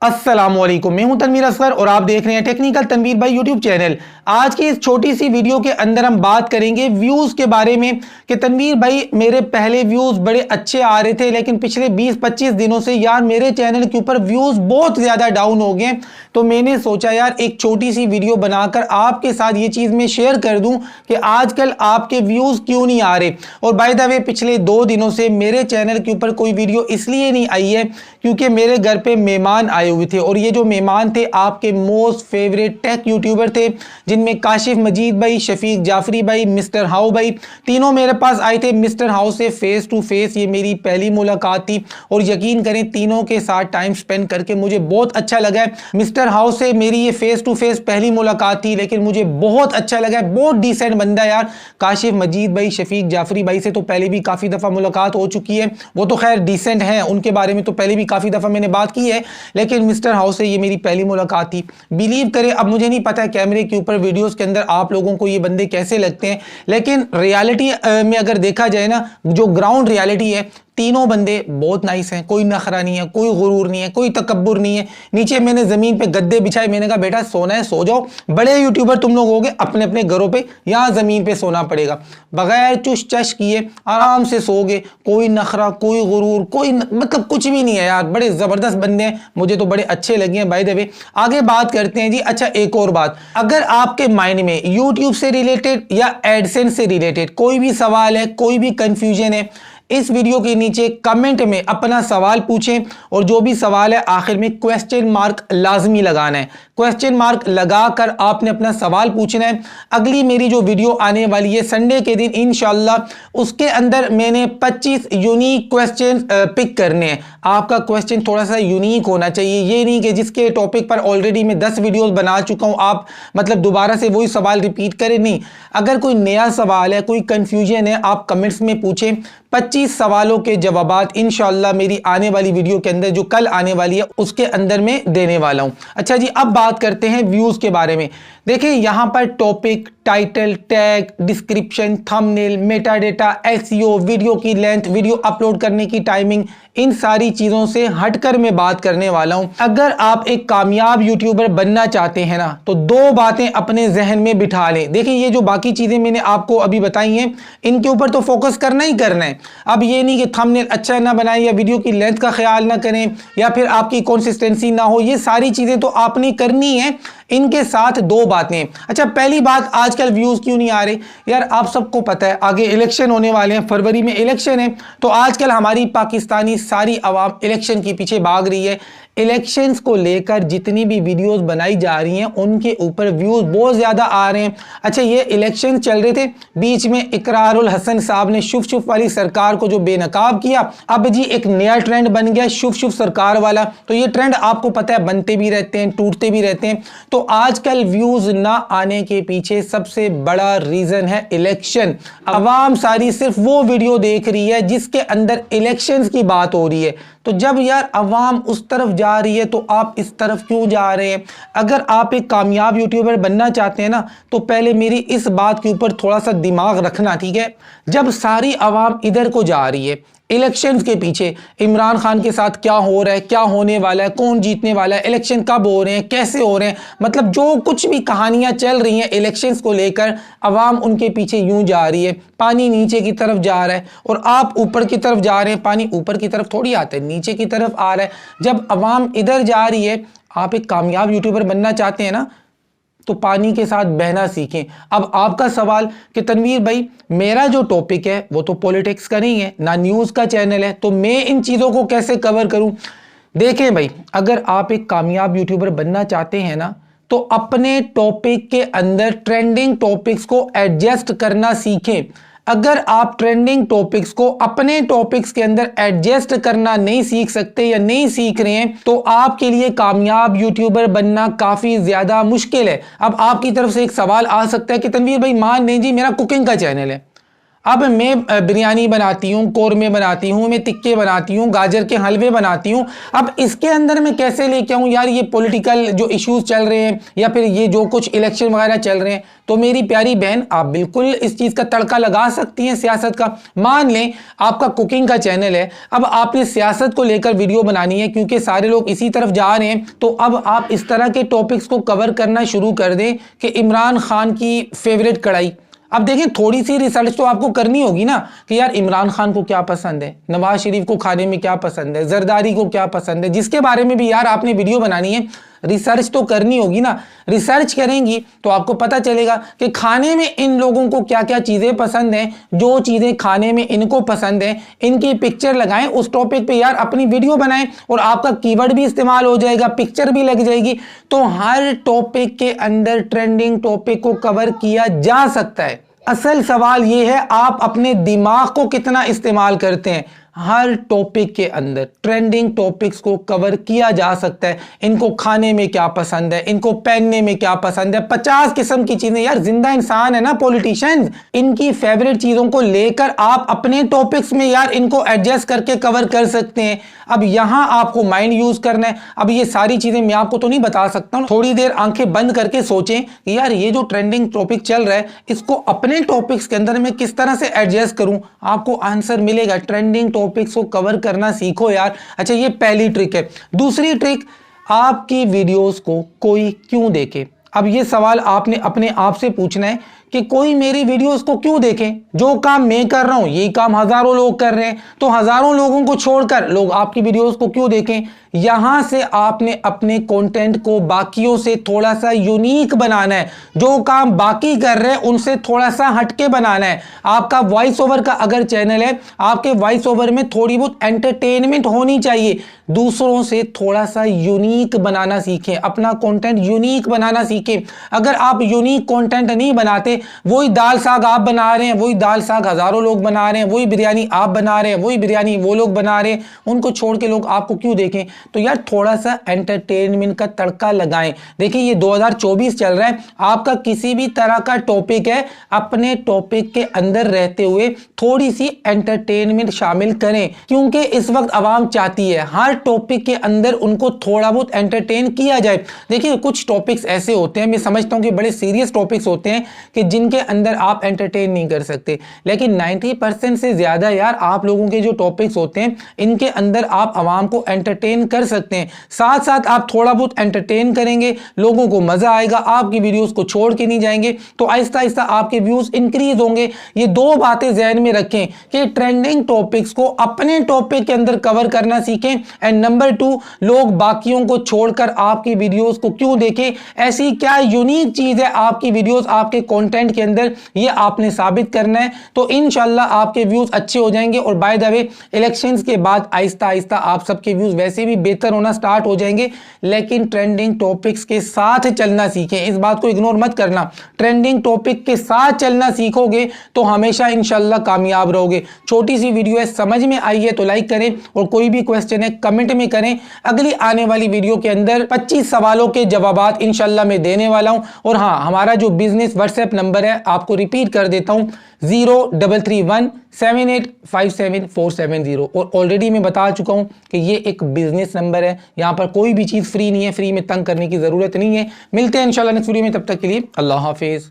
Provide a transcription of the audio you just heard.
अस्सलामुअलैकुम, मैं हूं तनवीर असगर और आप देख रहे हैं टेक्निकल तनवीर भाई यूट्यूब चैनल। आज की इस छोटी सी वीडियो के अंदर हम बात करेंगे व्यूज़ के बारे में कि तनवीर भाई मेरे पहले व्यूज़ बड़े अच्छे आ रहे थे, लेकिन पिछले 20-25 दिनों से यार मेरे चैनल के ऊपर व्यूज़ बहुत ज़्यादा डाउन हो गए। तो मैंने सोचा यार एक छोटी सी वीडियो बनाकर आपके साथ ये चीज़ मैं शेयर कर दूं कि आजकल आपके व्यूज़ क्यों नहीं आ रहे। और बाय द वे पिछले 2 दिनों से मेरे चैनल के ऊपर कोई वीडियो इसलिए नहीं आई है क्योंकि मेरे घर पे मेहमान आए हुए थे, और ये जो मेहमान थे आपके मोस्ट फेवरेट टेक यूट्यूबर थे, जिनमें काशिफ मजीद भाई, शफीक जाफरी भाई, मिस्टर हाउ भाई, तीनों मेरे पास आए थे। मिस्टर हाउ से फेस टू फेस ये मेरी पहली मुलाकात थी और यकीन करें तीनों के साथ टाइम स्पेंड करके मुझे बहुत अच्छा लगा है। मिस्टर हाउ से मेरी ये फेस टू फेस पहली मुलाकात थी, लेकिन मुझे बहुत अच्छा लगा है। बहुत डिसेंट बंदा यार। काशिफ मजीद भाई, शफीक जाफरी भाई से तो पहले भी काफ़ी दफ़ा मुलाकात हो चुकी है, वो तो खैर डिसेंट हैं, उनके बारे में तो पहले भी काफ़ी दफ़ा मैंने बात की है, लेकिन मिस्टर हाउस से ये मेरी पहली मुलाकात थी। बिलीव करें, अब मुझे नहीं पता है कैमरे के ऊपर वीडियोस के अंदर आप लोगों को ये बंदे कैसे लगते हैं, लेकिन रियलिटी में अगर देखा जाए ना, जो ग्राउंड रियलिटी है, तीनों बंदे बहुत नाइस हैं। कोई नखरा नहीं है, कोई गुरूर नहीं है, कोई तकब्बुर नहीं है। नीचे मैंने ज़मीन पे गद्दे बिछाए, मैंने कहा बेटा सोना है सो जाओ, बड़े यूट्यूबर तुम लोग होगे, अपने अपने घरों पे, यहाँ ज़मीन पे सोना पड़ेगा। बगैर चुश चश किए आराम से सोगे, कोई नखरा, कोई गुरूर, कोई मतलब कुछ भी नहीं है यार। बड़े ज़बरदस्त बंदे हैं, मुझे तो बड़े अच्छे लगे हैं। बाय द वे आगे बात करते हैं जी। अच्छा, एक और बात, अगर आपके माइंड में यूट्यूब से रिलेटेड या एडसेंस से रिलेटेड कोई भी सवाल है, कोई भी कंफ्यूजन है, इस वीडियो के नीचे कमेंट में अपना सवाल पूछें, और जो भी सवाल है आखिर में क्वेश्चन मार्क लाजमी लगाना है। क्वेश्चन मार्क लगाकर आपने अपना सवाल पूछना है। अगली मेरी जो वीडियो आने वाली है संडे के दिन इंशाल्लाह, उसके अंदर मैंने 25 यूनिक क्वेश्चन पिक करने हैं। आपका क्वेश्चन थोड़ा सा यूनिक होना चाहिए, ये नहीं कि जिसके टॉपिक पर ऑलरेडी मैं 10 वीडियोस बना चुका हूं आप मतलब दोबारा से वही सवाल रिपीट करें। नहीं, अगर कोई नया सवाल है, कोई कंफ्यूजन है, आप कमेंट्स में पूछें। 25 सवालों के जवाबात इंशाल्लाह मेरी आने वाली वीडियो के अंदर, जो कल आने वाली है, उसके अंदर मैं देने वाला हूं। अच्छा जी, अब बात करते हैं व्यूज के बारे में। देखिए यहां पर topic, title, tag, description, thumbnail, Meta data, SEO, video की लेंथ, वीडियो अपलोड करने की टाइमिंग, इन सारी चीजों से हटकर मैं बात करने वाला हूं। अगर आप एक कामयाब यूट्यूबर बनना चाहते हैं ना, तो 2 बातें अपने जहन में बिठा लें। देखिए ये जो बाकी चीजें मैंने आपको अभी बताई हैं, इनके ऊपर तो फोकस करना ही करना है। अब ये नहीं कि थंबनेल अच्छा ना बनाएं, या वीडियो की लेंथ का ख्याल ना करें, या फिर आपकी कंसिस्टेंसी ना हो, ये सारी चीजें तो आपने करनी है। इनके साथ 2 बातें। अच्छा, पहली बात, आजकल व्यूज क्यों नहीं आ रहे यार? आप सबको पता है आगे इलेक्शन होने वाले हैं, फरवरी में इलेक्शन है, तो आजकल हमारी पाकिस्तानी सारी आवाम इलेक्शन के पीछे भाग रही है। इलेक्शंस को लेकर जितनी भी वीडियोस बनाई जा रही हैं उनके ऊपर व्यूज बहुत ज्यादा आ रहे हैं। अच्छा, ये इलेक्शन चल रहे थे, बीच में इकरारुल हसन साहब ने शुभ शुभ वाली सरकार को जो बेनकाब किया, अब जी एक नया ट्रेंड बन गया शुभ शुभ सरकार वाला। तो ये ट्रेंड आपको पता है बनते भी रहते हैं, टूटते भी रहते हैं। तो आजकल व्यूज ना आने के पीछे सबसे बड़ा रीजन है इलेक्शन। अवाम सारी सिर्फ वो वीडियो देख रही है जिसके अंदर इलेक्शंस की बात हो रही है। तो जब यार अवाम उस तरफ जा रही है तो आप इस तरफ क्यों जा रहे हैं? अगर आप एक कामयाब यूट्यूबर बनना चाहते हैं ना, तो पहले मेरी इस बात के ऊपर थोड़ा सा दिमाग रखना, ठीक है? जब सारी अवाम इधर को जा रही है इलेक्शंस के पीछे, इमरान खान के साथ क्या हो रहा है, क्या होने वाला है, कौन जीतने वाला है, इलेक्शन कब हो रहे हैं, कैसे हो रहे हैं, मतलब जो कुछ भी कहानियां चल रही हैं इलेक्शंस को लेकर, अवाम उनके पीछे यूं जा रही है। पानी नीचे की तरफ जा रहा है और आप ऊपर की तरफ जा रहे हैं। पानी ऊपर की तरफ थोड़ी आता है, नीचे की तरफ आ रहा है। जब अवाम इधर जा रही है, आप एक कामयाब यूट्यूबर बनना चाहते हैं ना, तो पानी के साथ बहना सीखें। अब आपका सवाल कि तनवीर भाई मेरा जो टॉपिक है वो तो पॉलिटिक्स का नहीं है ना, न्यूज़ का चैनल है, तो मैं इन चीज़ों को कैसे कवर करूं? देखें भाई, अगर आप एक कामयाब यूट्यूबर बनना चाहते हैं ना, तो अपने टॉपिक के अंदर ट्रेंडिंग टॉपिक्स को एडजस्ट करना सीखें। अगर आप ट्रेंडिंग टॉपिक्स को अपने टॉपिक्स के अंदर एडजस्ट करना नहीं सीख सकते या नहीं सीख रहे हैं, तो आपके लिए कामयाब यूट्यूबर बनना काफी ज्यादा मुश्किल है। अब आपकी तरफ से एक सवाल आ सकता है कि तनवीर भाई मान लें जी मेरा कुकिंग का चैनल है, अब मैं बिरयानी बनाती हूँ, कौरमे बनाती हूँ, मैं टिक्के बनाती हूँ, गाजर के हलवे बनाती हूँ। अब इसके अंदर मैं कैसे लेके आऊँ यार ये पॉलिटिकल जो इश्यूज चल रहे हैं या फिर ये जो कुछ इलेक्शन वगैरह चल रहे हैं। तो मेरी प्यारी बहन, आप बिल्कुल इस चीज़ का तड़का लगा सकती हैं सियासत का। मान लें आपका कुकिंग का चैनल है, अब आपने सियासत को लेकर वीडियो बनानी है क्योंकि सारे लोग इसी तरफ जा रहे हैं, तो अब आप इस तरह के टॉपिक्स को कवर करना शुरू कर दें कि इमरान खान की फेवरेट कढ़ाई। अब देखें, थोड़ी सी रिसर्च तो आपको करनी होगी ना कि यार इमरान खान को क्या पसंद है, नवाज शरीफ को खाने में क्या पसंद है, जरदारी को क्या पसंद है, जिसके बारे में भी यार आपने वीडियो बनानी है रिसर्च तो करनी होगी ना। रिसर्च करेंगी तो आपको पता चलेगा कि खाने में इन लोगों को क्या क्या चीज़ें पसंद हैं, जो चीज़ें खाने में इनको पसंद है इनकी पिक्चर लगाएं, उस टॉपिक पे यार अपनी वीडियो बनाएं और आपका कीवर्ड भी इस्तेमाल हो जाएगा, पिक्चर भी लग जाएगी। तो हर टॉपिक के अंदर ट्रेंडिंग टॉपिक को कवर किया जा सकता है। असल सवाल यह है आप अपने दिमाग को कितना इस्तेमाल करते हैं। हर टॉपिक के अंदर ट्रेंडिंग टॉपिक्स को कवर किया जा सकता है। इनको खाने में क्या पसंद है, इनको पहनने में क्या पसंद है, 50 किस्म की चीजें। यार जिंदा इंसान है ना पॉलिटिशियंस, इनकी फेवरेट चीजों को लेकर आप अपने टॉपिक्स में यार इनको एडजस्ट करके कवर कर सकते हैं। अब यहां आपको माइंड यूज करना है। अब ये सारी चीजें मैं आपको तो नहीं बता सकता हूं, थोड़ी देर आंखें बंद करके सोचें कि यार ये जो ट्रेंडिंग टॉपिक चल रहा है इसको अपने टॉपिक्स के अंदर मैं किस तरह से एडजस्ट करूं। आपको आंसर मिलेगा। ट्रेंडिंग टॉपिक्स को कवर करना सीखो यार। अच्छा, ये पहली ट्रिक है। दूसरी ट्रिक, आपकी वीडियोस को कोई क्यों देखे। अब ये सवाल आपने अपने आप से पूछना है कि कोई मेरी वीडियोस को क्यों देखे। जो काम मैं कर रहा हूं यही काम हजारों लोग कर रहे हैं, तो हजारों लोगों को छोड़कर लोग आपकी वीडियोस को क्यों देखें। यहां से आपने अपने कंटेंट को बाकियों से थोड़ा सा यूनिक बनाना है। जो काम बाकी कर रहे हैं उनसे थोड़ा सा हटके बनाना है। आपका वॉइस ओवर का अगर चैनल है, आपके वॉइस ओवर में थोड़ी बहुत एंटरटेनमेंट होनी चाहिए। दूसरों से थोड़ा सा यूनिक बनाना सीखें, अपना कंटेंट यूनिक बनाना सीखें। अगर आप यूनिक कंटेंट नहीं बनाते, वही दाल साग आप बना रहे हैं, वही दाल साग हजारों लोग बना रहे हैं, वही बिरयानी आप बना रहे हैं, वही बिरयानी वो लोग बना रहे हैं, उनको छोड़ के लोग आपको क्यों देखें। तो यार थोड़ा सा एंटरटेनमेंट का तड़का लगाएं। देखिए ये 2024 चल रहा है, आपका किसी भी तरह का टॉपिक है, अपने टॉपिक के अंदर रहते हुए थोड़ी सी एंटरटेनमेंट शामिल करें, क्योंकि इस वक्त आवाम चाहती है हर टॉपिक के अंदर उनको थोड़ा बहुत एंटरटेन किया जाए। देखिए कुछ टॉपिक्स ऐसे होते हैं, मैं समझता हूं कि बड़े सीरियस टॉपिक्स होते हैं कि जिनके अंदर आप एंटरटेन नहीं कर सकते, लेकिन 90% से ज्यादा यार आप लोगों के जो टॉपिक्स होते हैं इनके अंदर आप आवाम को एंटरटेन कर सकते हैं। साथ साथ आप थोड़ा बहुत एंटरटेन करेंगे, लोगों को मजा आएगा, आपकी वीडियोस को छोड़ के नहीं जाएंगे, तो आहिस्ता आहिस्ता आपके व्यूज इंक्रीज होंगे। ये दो बातें जहन में रखें कि ट्रेंडिंग टॉपिक्स को अपने टॉपिक के अंदर कवर करना सीखें। एंड नंबर 2, लोग बाकियों को छोड़कर आपकी वीडियोस को क्यों देखें। ऐसी क्या यूनिक चीज है आपकी वीडियोस, आपके कंटेंट के अंदर, ये आपने साबित करना है। तो इंशाल्लाह आपके व्यूज अच्छे हो जाएंगे। और बाय द वे इलेक्शंस के बाद आहिस्ता आहिस्ता आप सबके व्यूज वैसे भी बेहतर होना स्टार्ट हो जाएंगे, लेकिन ट्रेंडिंग टॉपिक्स के साथ चलना सीखें। इस बात को इग्नोर मत करना। ट्रेंडिंग टॉपिक के साथ चलना सीखोगे तो हमेशा इंशाल्लाह कामयाब रहोगे। छोटी सी वीडियो है, समझ में आई है तो लाइक करें, और कोई भी क्वेश्चन है कमेंट में करें। अगली आने वाली वीडियो के अंदर 25 सवालों के जवाबात इंशाल्लाह मैं देने वाला हूं। और हाँ, हमारा जो बिजनेस व्हाट्सएप नंबर है आपको रिपीट कर देता हूं, 033178574770। और ऑलरेडी मैं बता चुका हूं कि ये एक बिजनेस नंबर है, यहां पर कोई भी चीज फ्री नहीं है, फ्री में तंग करने की जरूरत नहीं है। मिलते हैं इंशाल्लाह नेक्स्ट वीडियो में, तब तक के लिए अल्लाह हाफिज।